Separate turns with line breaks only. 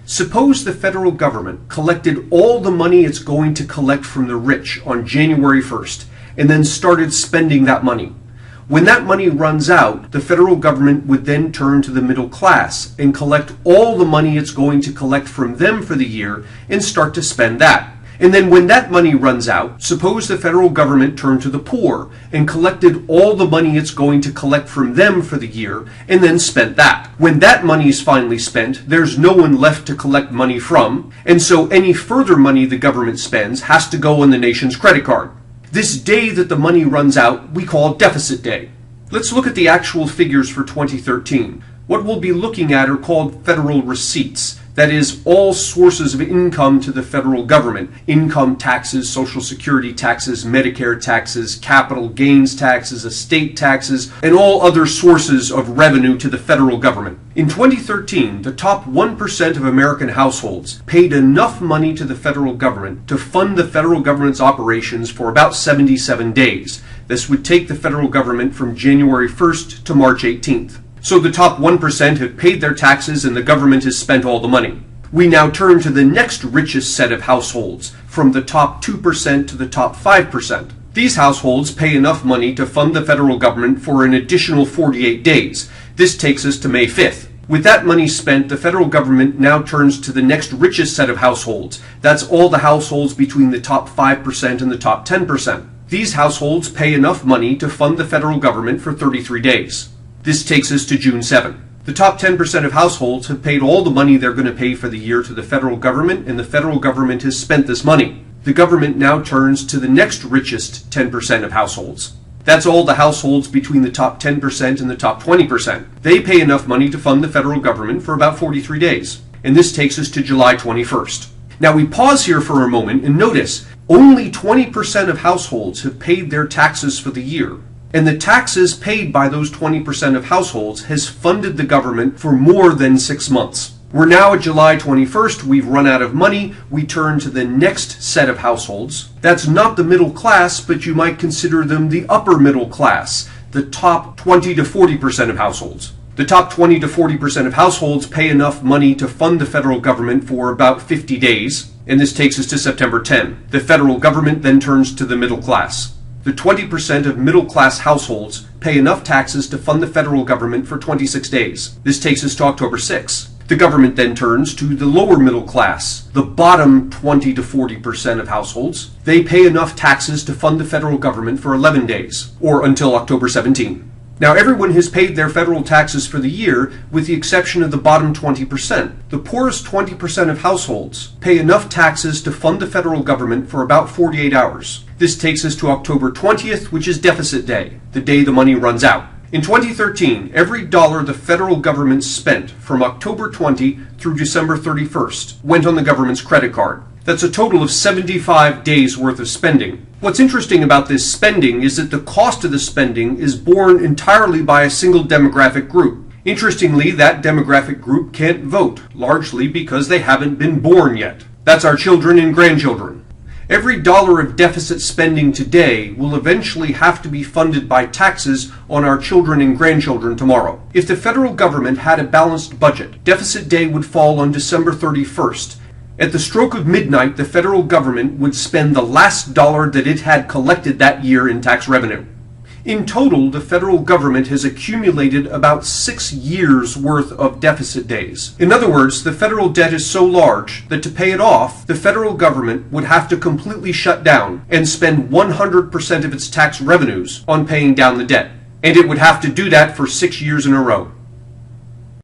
Suppose the federal government collected all the money it's going to collect from the rich on January 1st and then started spending that money. When that money runs out, the federal government would then turn to the middle class and collect all the money it's going to collect from them for the year and start to spend that. And then when that money runs out, suppose the federal government turned to the poor and collected all the money it's going to collect from them for the year and then spent that. When that money is finally spent, there's no one left to collect money from, and so any further money the government spends has to go on the nation's credit card. This day that the money runs out, we call deficit day. Let's look at the actual figures for 2013. What we'll be looking at are called federal receipts. That is, all sources of income to the federal government. Income taxes, Social Security taxes, Medicare taxes, capital gains taxes, estate taxes, and all other sources of revenue to the federal government. In 2013, the top 1% of American households paid enough money to the federal government to fund the federal government's operations for about 77 days. This would take the federal government from January 1st to March 18th. So the top 1% have paid their taxes and the government has spent all the money. We now turn to the next richest set of households, from the top 2% to the top 5%. These households pay enough money to fund the federal government for an additional 48 days. This takes us to May 5th. With that money spent, the federal government now turns to the next richest set of households. That's all the households between the top 5% and the top 10%. These households pay enough money to fund the federal government for 33 days. This takes us to June 7. The top 10% of households have paid all the money they're going to pay for the year to the federal government, and the federal government has spent this money. The government now turns to the next richest 10% of households. That's all the households between the top 10% and the top 20%. They pay enough money to fund the federal government for about 43 days. And this takes us to July 21st. Now we pause here for a moment and notice only 20% of households have paid their taxes for the year. And the taxes paid by those 20% of households has funded the government for more than 6 months. We're now at July 21st, we've run out of money, we turn to the next set of households. That's not the middle class, but you might consider them the upper middle class, the top 20 to 40% of households. The top 20 to 40% of households pay enough money to fund the federal government for about 50 days, and this takes us to September 10. The federal government then turns to the middle class. The 20% of middle-class households pay enough taxes to fund the federal government for 26 days. This takes us to October 6. The government then turns to the lower middle class, the bottom 20 to 40% of households. They pay enough taxes to fund the federal government for 11 days, or until October 17. Now everyone has paid their federal taxes for the year with the exception of the bottom 20%. The poorest 20% of households pay enough taxes to fund the federal government for about 48 hours. This takes us to October 20th, which is deficit day, the day the money runs out. In 2013, every dollar the federal government spent from October 20 through December 31st went on the government's credit card. That's a total of 75 days worth of spending. What's interesting about this spending is that the cost of the spending is borne entirely by a single demographic group. Interestingly, that demographic group can't vote, largely because they haven't been born yet. That's our children and grandchildren. Every dollar of deficit spending today will eventually have to be funded by taxes on our children and grandchildren tomorrow. If the federal government had a balanced budget, deficit day would fall on December 31st. At the stroke of midnight, the federal government would spend the last dollar that it had collected that year in tax revenue. In total, the federal government has accumulated about 6 years' worth of deficit days. In other words, the federal debt is so large that to pay it off, the federal government would have to completely shut down and spend 100% of its tax revenues on paying down the debt. And it would have to do that for 6 years in a row.